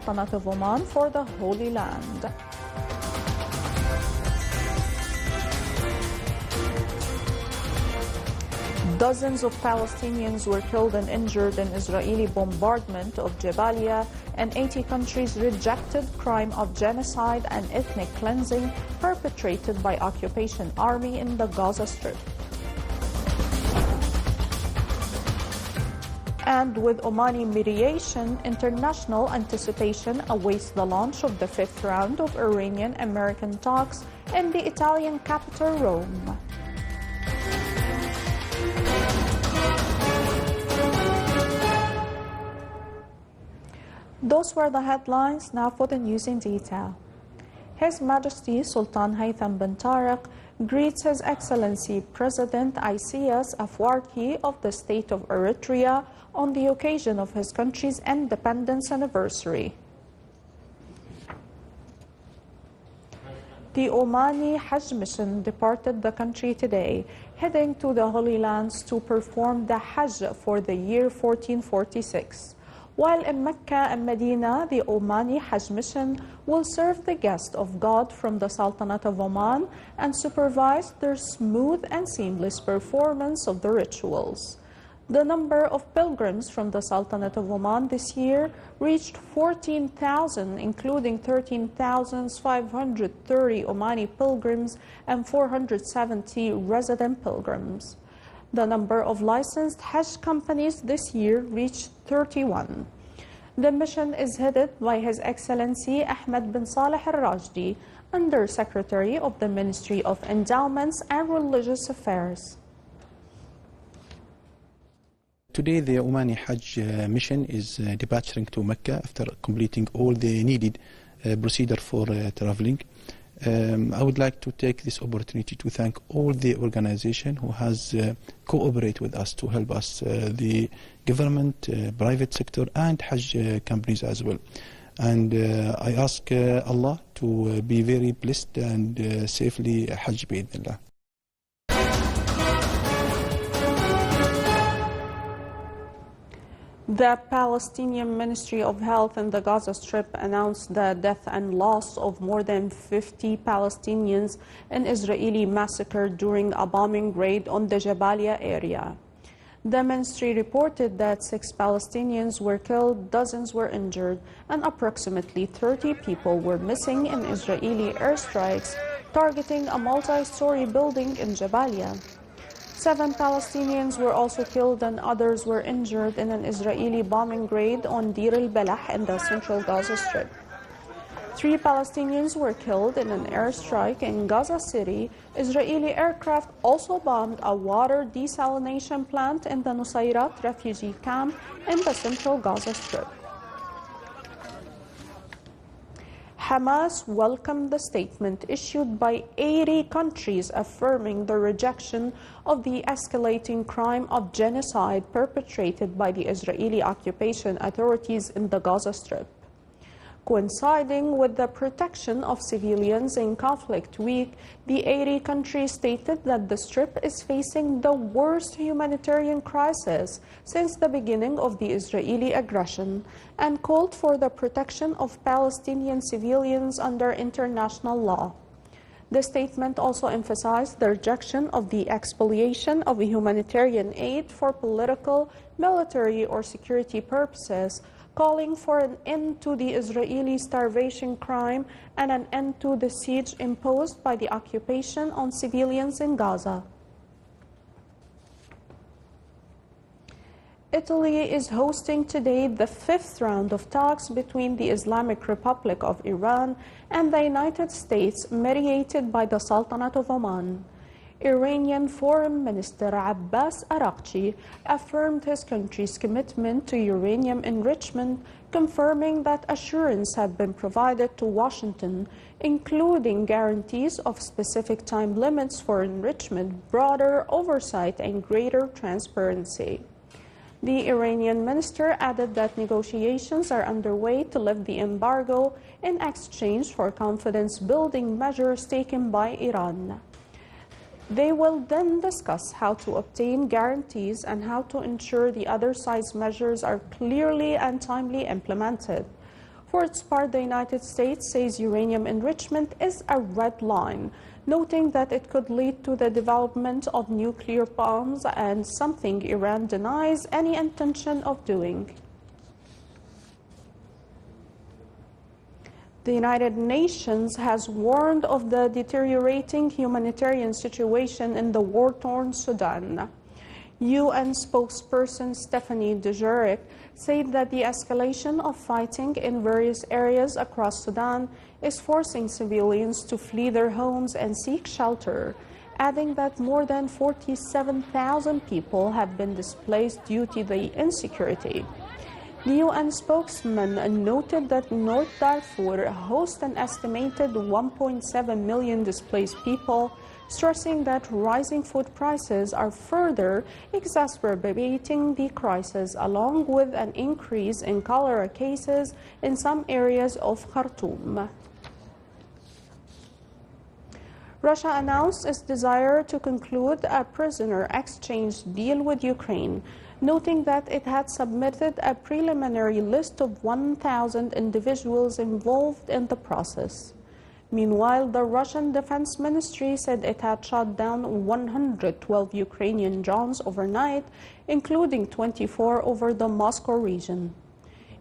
Sultanate of Oman for the Holy Land. Dozens of Palestinians were killed and injured in Israeli bombardment of Jabalia, and 80 countries rejected crime of genocide and ethnic cleansing perpetrated by occupation army in the Gaza Strip. And with Omani mediation, international anticipation awaits the launch of the fifth round of Iranian-American talks in the Italian capital, Rome. Those were the headlines. Now for the news in detail. His Majesty Sultan Haytham bin Tariq greets His Excellency President Isaias Afwerki of the State of Eritrea on the occasion of his country's independence anniversary. The Omani Hajj mission departed the country today, heading to the Holy Lands to perform the Hajj for the year 1446. While in Mecca and Medina, the Omani Hajj mission will serve the guests of God from the Sultanate of Oman and supervise their smooth and seamless performance of the rituals. The number of pilgrims from the Sultanate of Oman this year reached 14,000, including 13,530 Omani pilgrims and 470 resident pilgrims. The number of licensed Hajj companies this year reached 31. The mission is headed by His Excellency Ahmed bin Saleh al-Rajdi, Under Secretary of the Ministry of Endowments and Religious Affairs. Today the Omani Hajj mission is departing to Mecca after completing all the needed procedure for traveling. I would like to take this opportunity to thank all the organization who has cooperated with us to help us, the government, private sector and Hajj companies as well. And I ask Allah to be very blessed and safely Hajj bi'idhnillah. The Palestinian Ministry of Health in the Gaza Strip announced the death and loss of more than 50 Palestinians in Israeli massacre during a bombing raid on the Jabalia area. The ministry reported that 6 Palestinians were killed, dozens were injured, and approximately 30 people were missing in Israeli airstrikes targeting a multi-story building in Jabalia. 7 Palestinians were also killed and others were injured in an Israeli bombing raid on Deir al-Balah in the central Gaza Strip. 3 Palestinians were killed in an airstrike in Gaza City. Israeli aircraft also bombed a water desalination plant in the Nusayrat refugee camp in the central Gaza Strip. Hamas welcomed the statement issued by 80 countries affirming the rejection of the escalating crime of genocide perpetrated by the Israeli occupation authorities in the Gaza Strip. Coinciding with the Protection of Civilians in Conflict Week, the 80 countries stated that the Strip is facing the worst humanitarian crisis since the beginning of the Israeli aggression and called for the protection of Palestinian civilians under international law. The statement also emphasized the rejection of the expoliation of humanitarian aid for political, military, or security purposes, calling for an end to the Israeli starvation crime and an end to the siege imposed by the occupation on civilians in Gaza. Italy is hosting today the 5th round of talks between the Islamic Republic of Iran and the United States, mediated by the Sultanate of Oman. Iranian Foreign Minister Abbas Araghchi affirmed his country's commitment to uranium enrichment, confirming that assurance have been provided to Washington, including guarantees of specific time limits for enrichment, broader oversight, and greater transparency. The Iranian minister added that negotiations are underway to lift the embargo in exchange for confidence-building measures taken by Iran. They will then discuss how to obtain guarantees and how to ensure the other side's measures are clearly and timely implemented. For its part, the United States says uranium enrichment is a red line, noting that it could lead to the development of nuclear bombs and something Iran denies any intention of doing. The United Nations has warned of the deteriorating humanitarian situation in the war-torn Sudan. UN spokesperson Stephanie Dujarric said that the escalation of fighting in various areas across Sudan is forcing civilians to flee their homes and seek shelter, adding that more than 47,000 people have been displaced due to the insecurity. The UN spokesman noted that North Darfur hosts an estimated 1.7 million displaced people, stressing that rising food prices are further exacerbating the crisis, along with an increase in cholera cases in some areas of Khartoum. Russia announced its desire to conclude a prisoner exchange deal with Ukraine, noting that it had submitted a preliminary list of 1,000 individuals involved in the process. Meanwhile, the Russian Defense Ministry said it had shot down 112 Ukrainian drones overnight, including 24 over the Moscow region.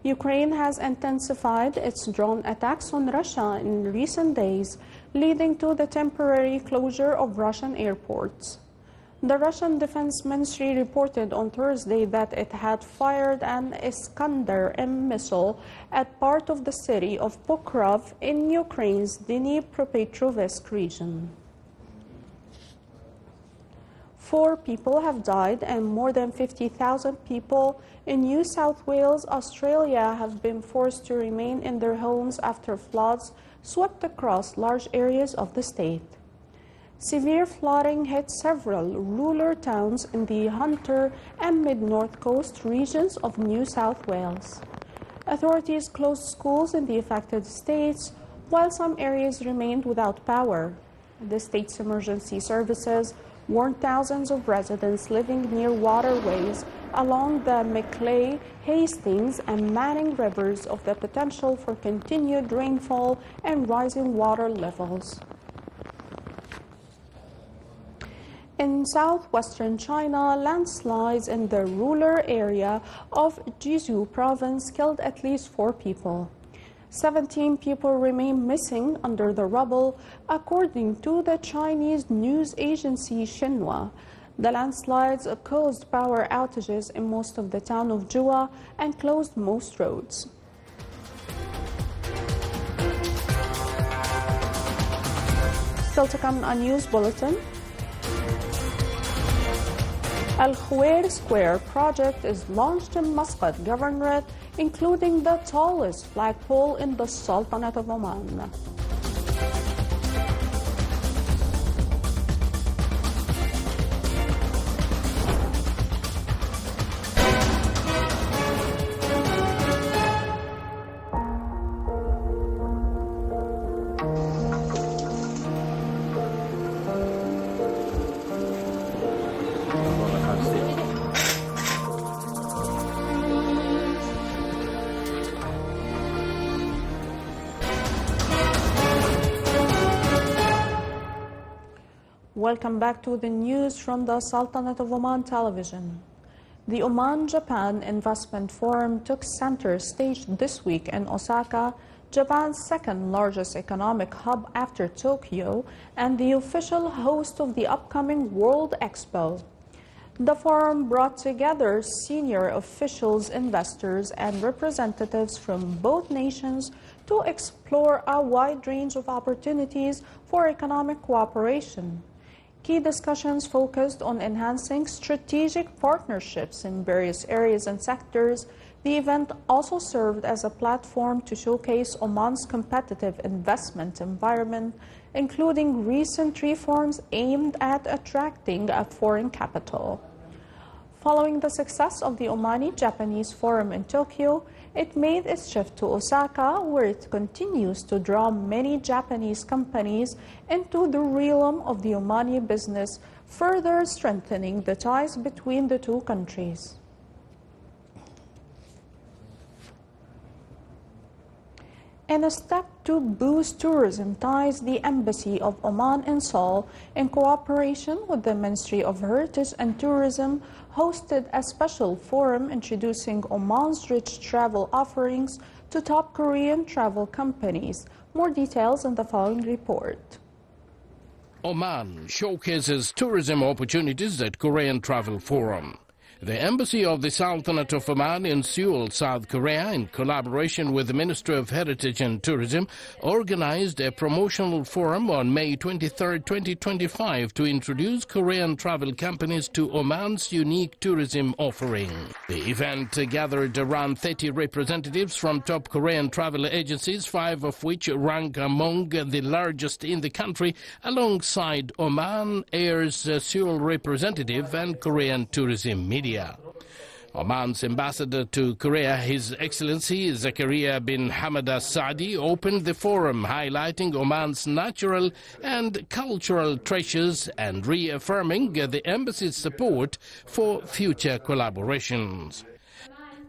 Ukraine has intensified its drone attacks on Russia in recent days, leading to the temporary closure of Russian airports. The Russian Defense Ministry reported on Thursday that it had fired an Iskander-M missile at part of the city of Pokrov in Ukraine's Dnipropetrovsk region. 4 people have died and more than 50,000 people in New South Wales, Australia have been forced to remain in their homes after floods swept across large areas of the state. Severe flooding hit several rural towns in the Hunter and Mid-North Coast regions of New South Wales. Authorities closed schools in the affected states, while some areas remained without power. The state's emergency services warned thousands of residents living near waterways along the Macleay, Hastings, and Manning rivers of the potential for continued rainfall and rising water levels. In southwestern China, landslides in the rural area of Jiangsu province killed at least 4 people. 17 people remain missing under the rubble, according to the Chinese news agency Xinhua. The landslides caused power outages in most of the town of Jua and closed most roads. Still to come on News Bulletin. Al Khuwair Square project is launched in Muscat Governorate, including the tallest flagpole in the Sultanate of Oman. Welcome back to the news from the Sultanate of Oman television. The Oman-Japan Investment Forum took center stage this week in Osaka, Japan's second largest economic hub after Tokyo and the official host of the upcoming World Expo. The forum brought together senior officials, investors, and representatives from both nations to explore a wide range of opportunities for economic cooperation. Key discussions focused on enhancing strategic partnerships in various areas and sectors. The event also served as a platform to showcase Oman's competitive investment environment, including recent reforms aimed at attracting a foreign capital. Following the success of the Omani-Japanese Forum in Tokyo, it made its shift to Osaka, where it continues to draw many Japanese companies into the realm of the Omani business, further strengthening the ties between the two countries. In a step to boost tourism ties, the Embassy of Oman in Seoul, in cooperation with the Ministry of Heritage and Tourism, hosted a special forum introducing Oman's rich travel offerings to top Korean travel companies. More details in the following report. Oman showcases tourism opportunities at Korean Travel Forum. The Embassy of the Sultanate of Oman in Seoul, South Korea, in collaboration with the Ministry of Heritage and Tourism, organized a promotional forum on May 23, 2025 to introduce Korean travel companies to Oman's unique tourism offering. The event gathered around 30 representatives from top Korean travel agencies, 5 of which rank among the largest in the country, alongside Oman Air's Seoul representative and Korean tourism media. Oman's ambassador to Korea, His Excellency Zakaria bin Hamad Al Saadi, opened the forum, highlighting Oman's natural and cultural treasures and reaffirming the embassy's support for future collaborations.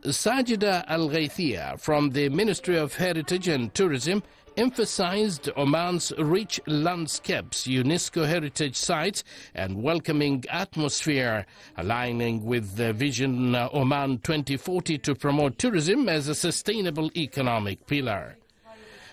Sajida Al-Ghaithia from the Ministry of Heritage and Tourism emphasized Oman's rich landscapes, UNESCO heritage sites and welcoming atmosphere, aligning with the Vision Oman 2040 to promote tourism as a sustainable economic pillar.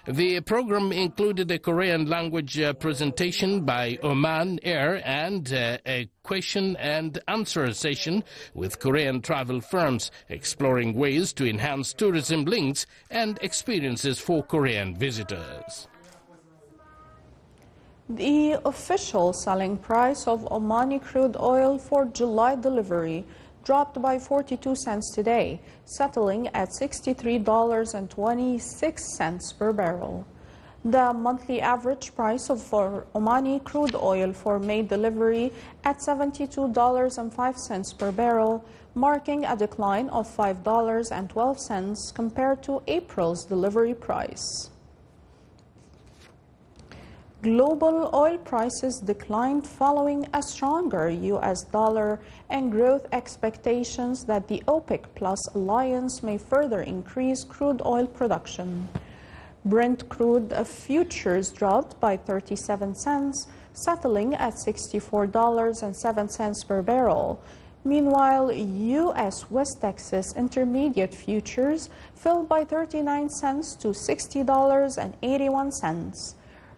The program included a Korean language presentation by Oman Air and a question and answer session with Korean travel firms, exploring ways to enhance tourism links and experiences for Korean visitors. The official selling price of Omani crude oil for July delivery dropped by 42 cents today, settling at $63.26 per barrel. The monthly average price for Omani crude oil for May delivery at $72.05 per barrel, marking a decline of $5.12 compared to April's delivery price. Global oil prices declined following a stronger U.S. dollar and growth expectations that the OPEC Plus alliance may further increase crude oil production. Brent crude futures dropped by 37 cents, settling at $64.07 per barrel. Meanwhile, U.S. West Texas Intermediate futures fell by 39 cents to $60.81.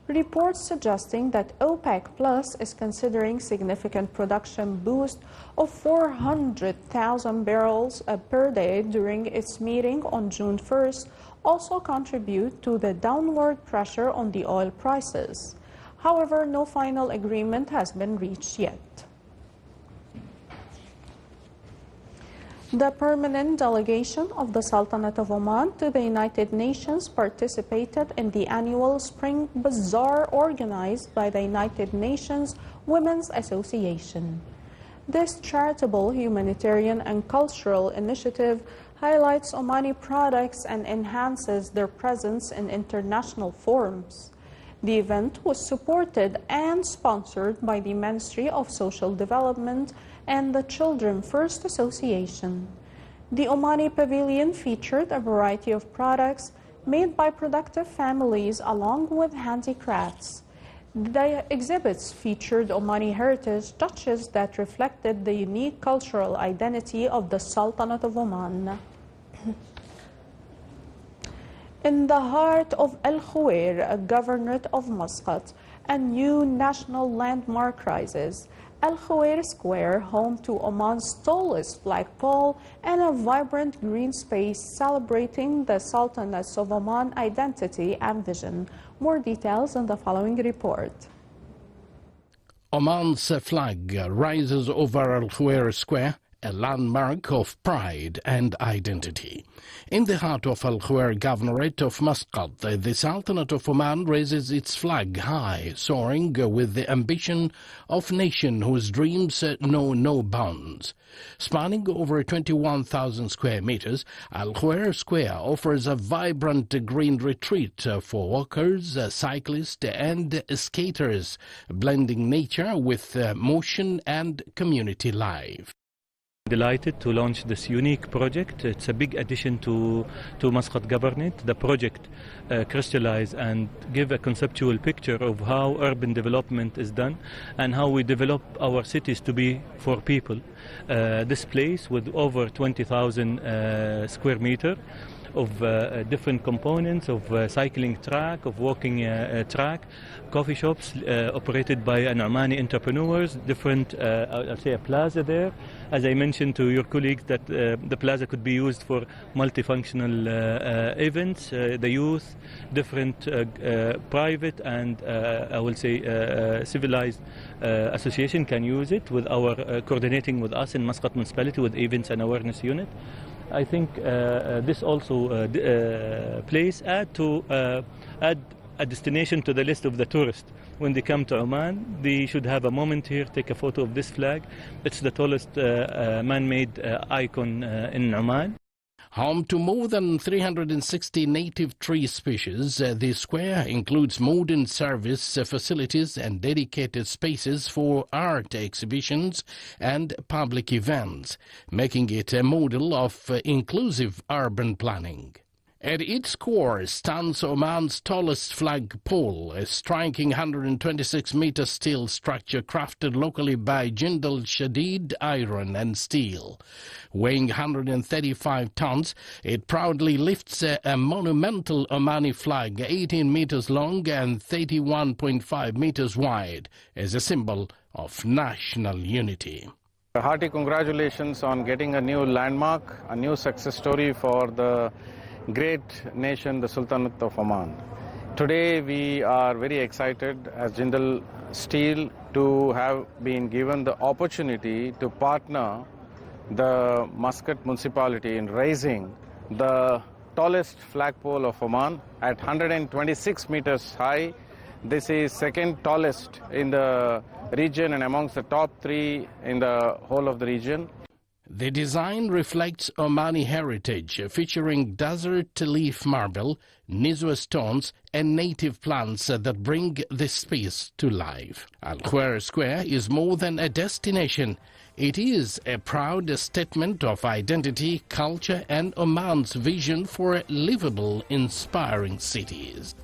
Reports suggesting that OPEC Plus is considering significant production boost of 400,000 barrels per day during its meeting on June 1st also contribute to the downward pressure on the oil prices. However, no final agreement has been reached yet. The permanent delegation of the Sultanate of Oman to the United Nations participated in the annual Spring Bazaar organized by the United Nations Women's Association. This charitable, humanitarian, and cultural initiative highlights Omani products and enhances their presence in international forums. The event was supported and sponsored by the Ministry of Social Development and the Children First Association. The Omani Pavilion featured a variety of products made by productive families along with handicrafts. The exhibits featured Omani heritage touches that reflected the unique cultural identity of the Sultanate of Oman. In the heart of Al Khuwair, a governorate of Muscat, a new national landmark rises. Al Khuwair Square, home to Oman's tallest flagpole and a vibrant green space celebrating the Sultanate's of Oman identity and vision. More details in the following report. Oman's flag rises over Al Khuwair Square, a landmark of pride and identity. In the heart of Al Khuwair Governorate of Muscat, the Sultanate of Oman raises its flag high, soaring with the ambition of a nation whose dreams know no bounds. Spanning over 21,000 square meters, Al Khuwair Square offers a vibrant green retreat for walkers, cyclists and skaters, blending nature with motion and community life. Delighted to launch this unique project. It's a big addition to Muscat Governorate. The project crystallize and give a conceptual picture of how urban development is done and how we develop our cities to be for people. This place with over 20,000 square meter of different components, of cycling track, of walking track, coffee shops operated by Omani entrepreneurs, different, I'll say a plaza there. As I mentioned to your colleagues that the plaza could be used for multifunctional events, the youth, different private and I will say civilized association can use it with our coordinating with us in Muscat Municipality with events and awareness unit. I think this also place add a destination to the list of the tourists. When they come to Oman, they should have a moment here, take a photo of this flag. It's the tallest man-made icon in Oman. Home to more than 360 native tree species, the square includes modern service facilities and dedicated spaces for art exhibitions and public events, making it a model of inclusive urban planning. At its core stands Oman's tallest flagpole, a striking 126-meter steel structure crafted locally by Jindal Shadid iron and steel. Weighing 135 tons, it proudly lifts a monumental Omani flag 18 meters long and 31.5 meters wide as a symbol of national unity. A hearty congratulations on getting a new landmark, a new success story for the great nation, the Sultanate of Oman. Today we are very excited as Jindal Steel to have been given the opportunity to partner the Muscat municipality in raising the tallest flagpole of Oman at 126 meters high. This is second tallest in the region and amongst the top 3 in the whole of the region. The design reflects Omani heritage, featuring desert leaf marble, Nizwa stones and native plants that bring this space to life. Al-Khwair Square is more than a destination. It is a proud statement of identity, culture and Oman's vision for livable, inspiring cities.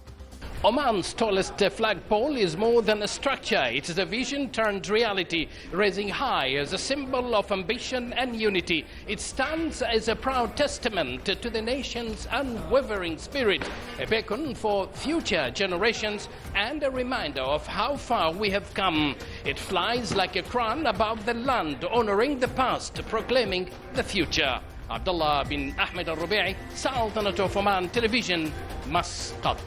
Oman's tallest flagpole is more than a structure. It is a vision turned reality, raising high as a symbol of ambition and unity. It stands as a proud testament to the nation's unwavering spirit, a beacon for future generations and a reminder of how far we have come. It flies like a crown above the land, honoring the past, proclaiming the future. Abdullah bin Ahmed al-Rubi'i, Sultanate of Oman Television, Muscat.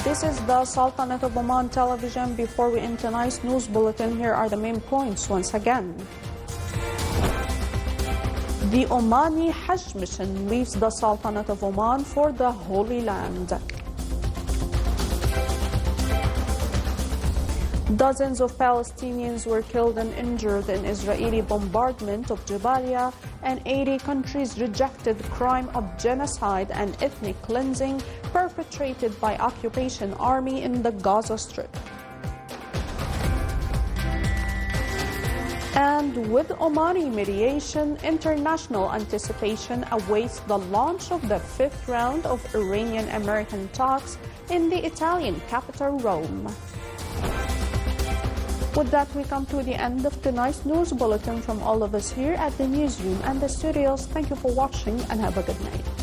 This is the Sultanate of Oman Television. Before we end tonight's news bulletin, here are the main points once again. The Omani Hajj mission leaves the Sultanate of Oman for the Holy Land. Dozens of Palestinians were killed and injured in Israeli bombardment of Jabalia, and 80 countries rejected the crime of genocide and ethnic cleansing perpetrated by occupation army in the Gaza Strip. And with Omani mediation, international anticipation awaits the launch of the 5th round of Iranian-American talks in the Italian capital, Rome. With that, we come to the end of tonight's news bulletin from all of us here at the newsroom and the studios. Thank you for watching and have a good night.